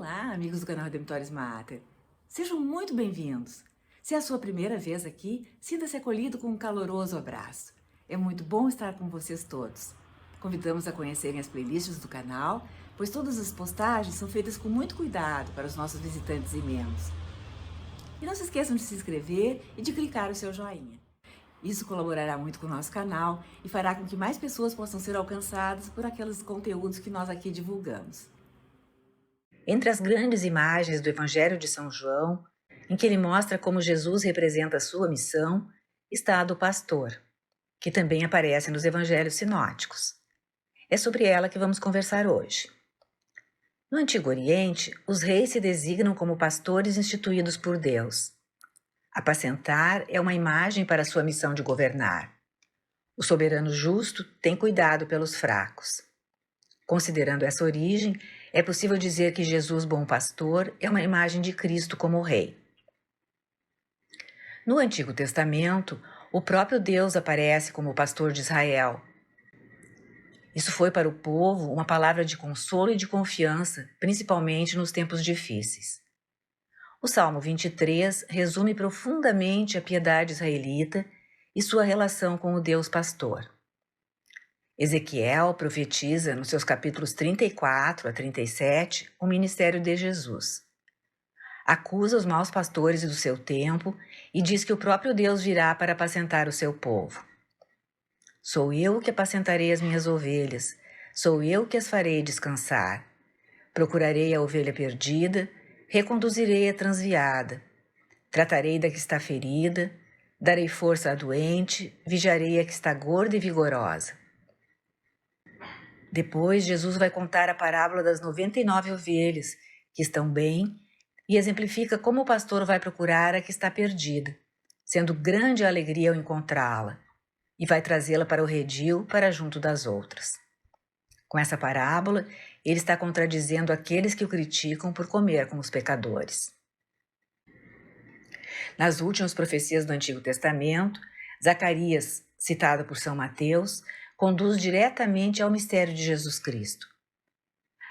Olá, amigos do canal Redemptoris Mater. Sejam muito bem-vindos. Se é a sua primeira vez aqui, sinta-se acolhido com um caloroso abraço. É muito bom estar com vocês todos. Convidamos a conhecerem as playlists do canal, pois todas as postagens são feitas com muito cuidado para os nossos visitantes e membros. E não se esqueçam de se inscrever e de clicar o seu joinha. Isso colaborará muito com o nosso canal e fará com que mais pessoas possam ser alcançadas por aqueles conteúdos que nós aqui divulgamos. Entre as grandes imagens do Evangelho de São João, em que ele mostra como Jesus representa a sua missão, está a do pastor, que também aparece nos Evangelhos sinóticos. É sobre ela que vamos conversar hoje. No Antigo Oriente, os reis se designam como pastores instituídos por Deus. Apacentar é uma imagem para sua missão de governar. O soberano justo tem cuidado pelos fracos. Considerando essa origem, é possível dizer que Jesus, bom pastor, é uma imagem de Cristo como rei. No Antigo Testamento, o próprio Deus aparece como o pastor de Israel. Isso foi para o povo uma palavra de consolo e de confiança, principalmente nos tempos difíceis. O Salmo 23 resume profundamente a piedade israelita e sua relação com o Deus pastor. Ezequiel profetiza, nos seus capítulos 34 a 37, o ministério de Jesus. Acusa os maus pastores do seu tempo e diz que o próprio Deus virá para apacentar o seu povo. Sou eu que apacentarei as minhas ovelhas, sou eu que as farei descansar. Procurarei a ovelha perdida, reconduzirei a transviada. Tratarei da que está ferida, darei força à doente, vigiarei a que está gorda e vigorosa. Depois, Jesus vai contar a parábola das 99 ovelhas, que estão bem, e exemplifica como o pastor vai procurar a que está perdida, sendo grande a alegria ao encontrá-la, e vai trazê-la para o redil, para junto das outras. Com essa parábola, ele está contradizendo aqueles que o criticam por comer com os pecadores. Nas últimas profecias do Antigo Testamento, Zacarias, citado por São Mateus, conduz diretamente ao mistério de Jesus Cristo.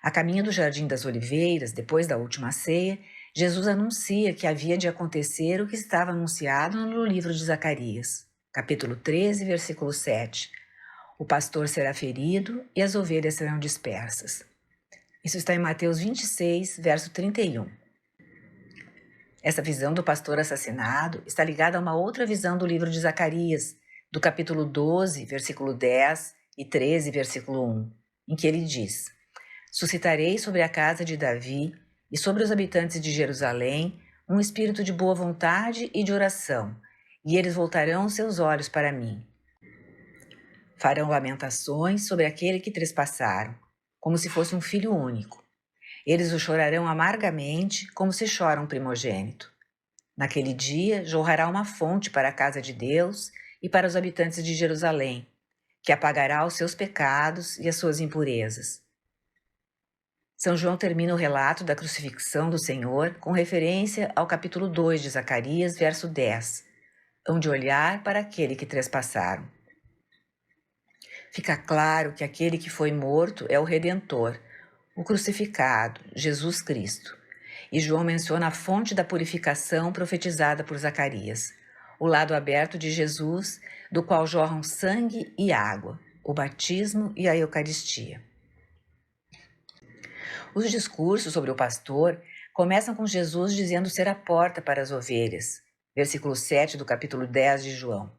A caminho do Jardim das Oliveiras, depois da última ceia, Jesus anuncia que havia de acontecer o que estava anunciado no livro de Zacarias, capítulo 13, versículo 7. O pastor será ferido e as ovelhas serão dispersas. Isso está em Mateus 26, verso 31. Essa visão do pastor assassinado está ligada a uma outra visão do livro de Zacarias, do capítulo 12, versículo 10 e 13, versículo 1, em que ele diz: suscitarei sobre a casa de Davi e sobre os habitantes de Jerusalém um espírito de boa vontade e de oração, e eles voltarão seus olhos para mim. Farão lamentações sobre aquele que trespassaram, como se fosse um filho único. Eles o chorarão amargamente, como se chora um primogênito. Naquele dia jorrará uma fonte para a casa de Deus e para os habitantes de Jerusalém, que apagará os seus pecados e as suas impurezas. São João termina o relato da crucifixão do Senhor com referência ao capítulo 2 de Zacarias, verso 10, hão de olhar para aquele que trespassaram. Fica claro que aquele que foi morto é o Redentor, o crucificado, Jesus Cristo. E João menciona a fonte da purificação profetizada por Zacarias, o lado aberto de Jesus, do qual jorram sangue e água, o batismo e a Eucaristia. Os discursos sobre o pastor começam com Jesus dizendo ser a porta para as ovelhas, versículo 7 do capítulo 10 de João.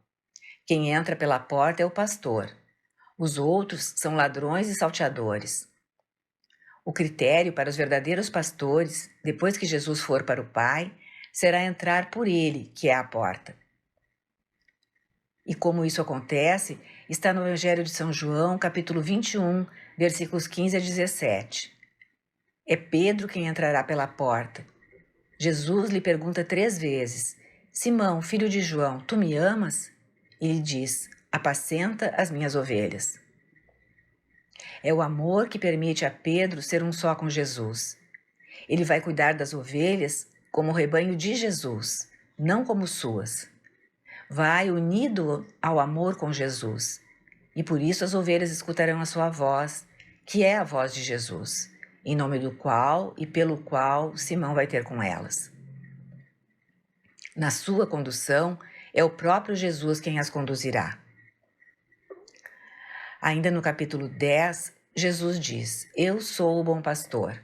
Quem entra pela porta é o pastor. Os outros são ladrões e salteadores. O critério para os verdadeiros pastores, depois que Jesus for para o Pai, será entrar por ele, que é a porta. E como isso acontece, está no Evangelho de São João, capítulo 21, versículos 15 a 17. É Pedro quem entrará pela porta. Jesus lhe pergunta 3 vezes: Simão, filho de João, tu me amas? Ele diz: apacenta as minhas ovelhas. É o amor que permite a Pedro ser um só com Jesus. Ele vai cuidar das ovelhas como o rebanho de Jesus, não como suas. Vai unido ao amor com Jesus, e por isso as ovelhas escutarão a sua voz, que é a voz de Jesus, em nome do qual e pelo qual Simão vai ter com elas. Na sua condução, é o próprio Jesus quem as conduzirá. Ainda no capítulo 10, Jesus diz: Eu sou o bom pastor.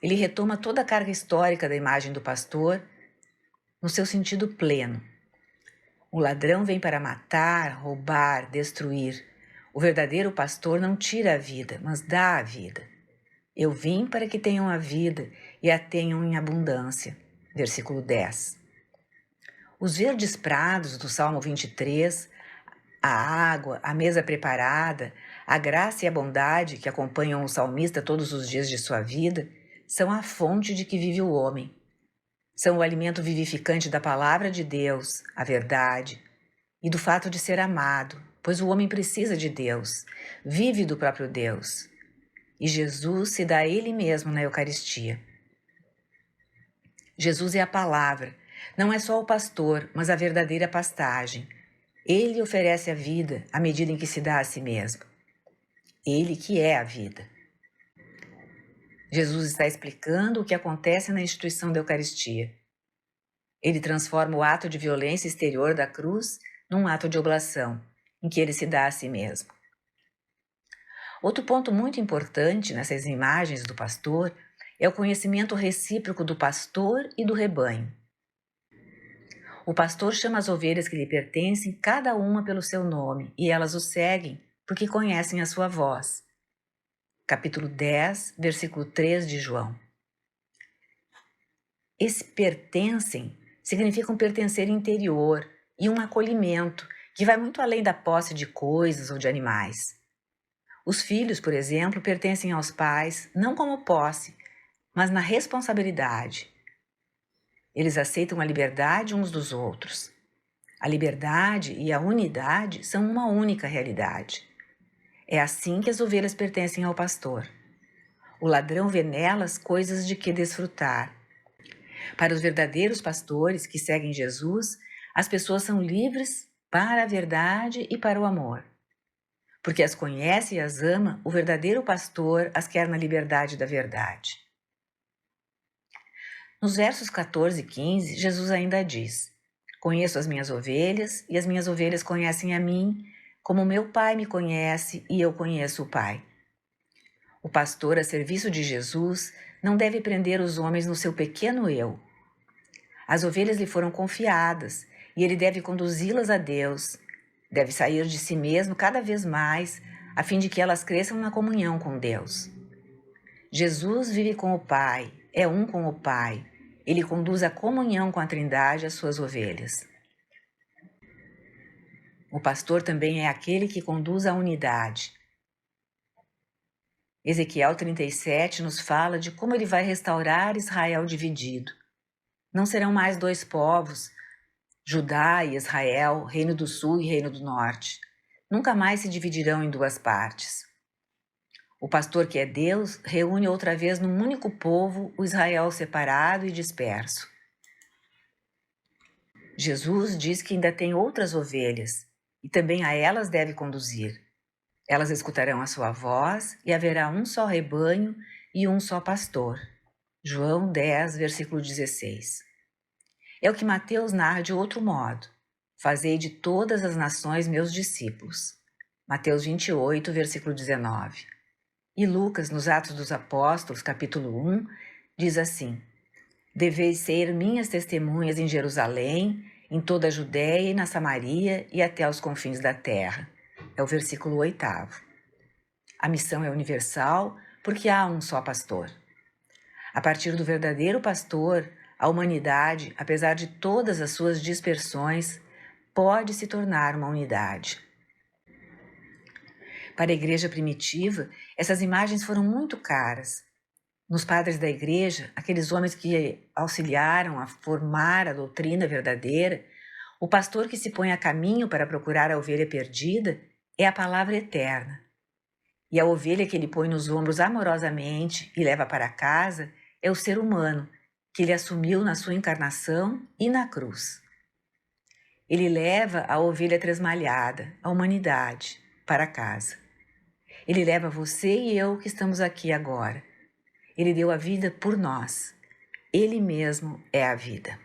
Ele retoma toda a carga histórica da imagem do pastor no seu sentido pleno. O ladrão vem para matar, roubar, destruir. O verdadeiro pastor não tira a vida, mas dá a vida. Eu vim para que tenham a vida e a tenham em abundância. Versículo 10. Os verdes prados do Salmo 23, a água, a mesa preparada, a graça e a bondade que acompanham o salmista todos os dias de sua vida, são a fonte de que vive o homem. São o alimento vivificante da palavra de Deus, a verdade, e do fato de ser amado, pois o homem precisa de Deus, vive do próprio Deus. E Jesus se dá a Ele mesmo na Eucaristia. Jesus é a palavra, não é só o pastor, mas a verdadeira pastagem. Ele oferece a vida à medida em que se dá a si mesmo. Ele que é a vida. Jesus está explicando o que acontece na instituição da Eucaristia. Ele transforma o ato de violência exterior da cruz num ato de oblação, em que ele se dá a si mesmo. Outro ponto muito importante nessas imagens do pastor é o conhecimento recíproco do pastor e do rebanho. O pastor chama as ovelhas que lhe pertencem, cada uma pelo seu nome, e elas o seguem, porque conhecem a sua voz. Capítulo 10, versículo 3 de João. Esse pertencem significa um pertencer interior e um acolhimento que vai muito além da posse de coisas ou de animais. Os filhos, por exemplo, pertencem aos pais não como posse, mas na responsabilidade. Eles aceitam a liberdade uns dos outros. A liberdade e a unidade são uma única realidade. É assim que as ovelhas pertencem ao pastor. O ladrão vê nelas coisas de que desfrutar. Para os verdadeiros pastores que seguem Jesus, as pessoas são livres para a verdade e para o amor. Porque as conhece e as ama, o verdadeiro pastor as quer na liberdade da verdade. Nos versos 14 e 15, Jesus ainda diz: Conheço as minhas ovelhas e as minhas ovelhas conhecem a mim, como meu Pai me conhece e eu conheço o Pai. O pastor a serviço de Jesus não deve prender os homens no seu pequeno eu. As ovelhas lhe foram confiadas e ele deve conduzi-las a Deus. Deve sair de si mesmo cada vez mais, a fim de que elas cresçam na comunhão com Deus. Jesus vive com o Pai, é um com o Pai. Ele conduz a comunhão com a Trindade às suas ovelhas. O pastor também é aquele que conduz a unidade. Ezequiel 37 nos fala de como ele vai restaurar Israel dividido. Não serão mais dois povos, Judá e Israel, Reino do Sul e Reino do Norte. Nunca mais se dividirão em duas partes. O pastor que é Deus reúne outra vez num único povo o Israel separado e disperso. Jesus diz que ainda tem outras ovelhas e também a elas deve conduzir. Elas escutarão a sua voz e haverá um só rebanho e um só pastor. João 10, versículo 16. É o que Mateus narra de outro modo. Fazei de todas as nações meus discípulos. Mateus 28, versículo 19. E Lucas, nos Atos dos Apóstolos, capítulo 1, diz assim: Deveis ser minhas testemunhas em Jerusalém, em toda a Judéia e na Samaria e até aos confins da terra. É o versículo 8. A missão é universal porque há um só pastor. A partir do verdadeiro pastor, a humanidade, apesar de todas as suas dispersões, pode se tornar uma unidade. Para a igreja primitiva, essas imagens foram muito caras. Nos padres da igreja, aqueles homens que auxiliaram a formar a doutrina verdadeira, o pastor que se põe a caminho para procurar a ovelha perdida é a palavra eterna. E a ovelha que ele põe nos ombros amorosamente e leva para casa é o ser humano, que ele assumiu na sua encarnação e na cruz. Ele leva a ovelha tresmalhada, a humanidade, para casa. Ele leva você e eu que estamos aqui agora. Ele deu a vida por nós. Ele mesmo é a vida.